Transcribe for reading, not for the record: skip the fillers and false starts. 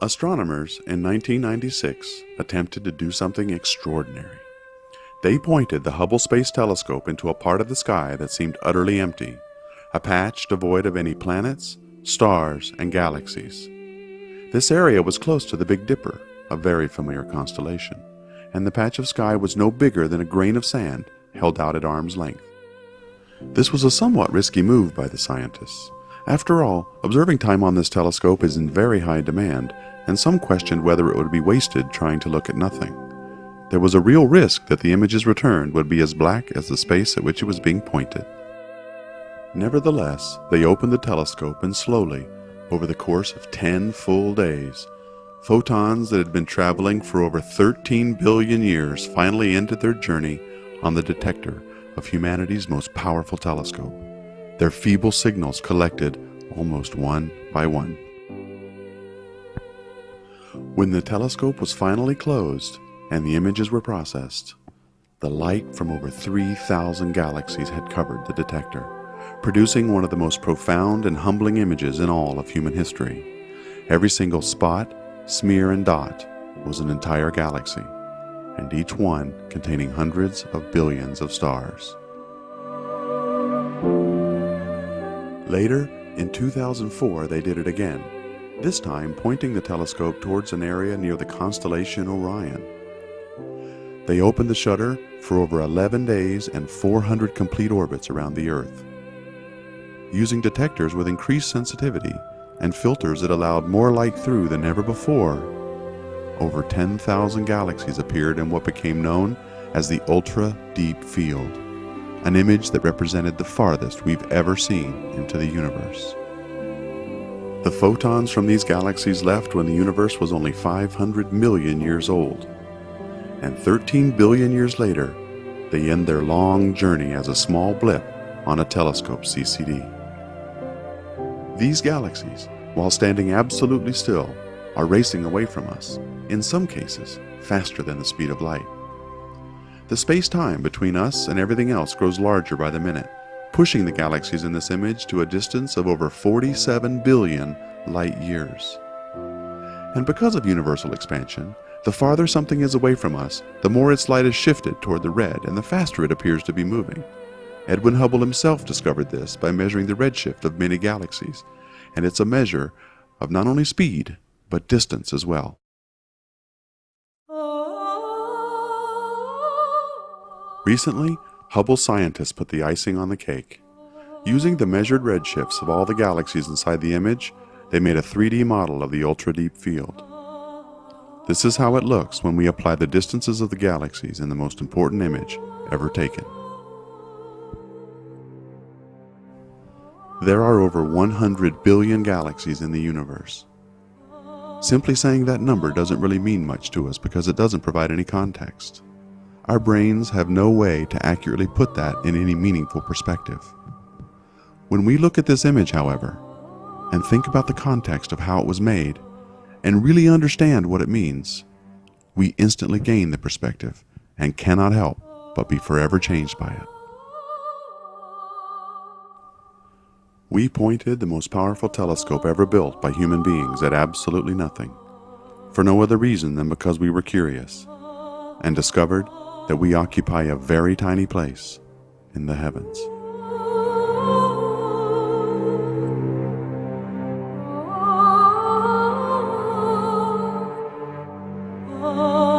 Astronomers in 1996 attempted to do something extraordinary. They pointed the Hubble Space Telescope into a part of the sky that seemed utterly empty, a patch devoid of any planets, stars, and galaxies. This area was close to the Big Dipper, a very familiar constellation, and the patch of sky was no bigger than a grain of sand held out at arm's length. This was a somewhat risky move by the scientists. After all, observing time on this telescope is in very high demand, and some questioned whether it would be wasted trying to look at nothing. There was a real risk that the images returned would be as black as the space at which it was being pointed. Nevertheless, they opened the telescope and slowly, over the course of 10 full days, photons that had been traveling for over 13 billion years finally ended their journey on the detector of humanity's most powerful telescope. Their feeble signals collected almost one by one. When the telescope was finally closed and the images were processed, the light from over 3,000 galaxies had covered the detector, producing one of the most profound and humbling images in all of human history. Every single spot, smear, and dot was an entire galaxy, and each one containing hundreds of billions of stars. Later, in 2004, they did it again, this time pointing the telescope towards an area near the constellation Orion. They opened the shutter for over 11 days and 400 complete orbits around the Earth. Using detectors with increased sensitivity and filters that allowed more light through than ever before, over 10,000 galaxies appeared in what became known as the ultra-deep field, an image that represented the farthest we've ever seen into the universe. The photons from these galaxies left when the universe was only 500 million years old, and 13 billion years later, they end their long journey as a small blip on a telescope CCD. These galaxies, while standing absolutely still, are racing away from us, in some cases, faster than the speed of light. The space-time between us and everything else grows larger by the minute, pushing the galaxies in this image to a distance of over 47 billion light years. And because of universal expansion, the farther something is away from us, the more its light is shifted toward the red and the faster it appears to be moving. Edwin Hubble himself discovered this by measuring the redshift of many galaxies, and it's a measure of not only speed, but distance as well. Recently, Hubble scientists put the icing on the cake. Using the measured redshifts of all the galaxies inside the image, they made a 3D model of the ultra-deep field. This is how it looks when we apply the distances of the galaxies in the most important image ever taken. There are over 100 billion galaxies in the universe. Simply saying that number doesn't really mean much to us because it doesn't provide any context. Our brains have no way to accurately put that in any meaningful perspective. When we look at this image, however, and think about the context of how it was made, and really understand what it means, we instantly gain the perspective and cannot help but be forever changed by it. We pointed the most powerful telescope ever built by human beings at absolutely nothing, for no other reason than because we were curious, and discovered that we occupy a very tiny place in the heavens. Oh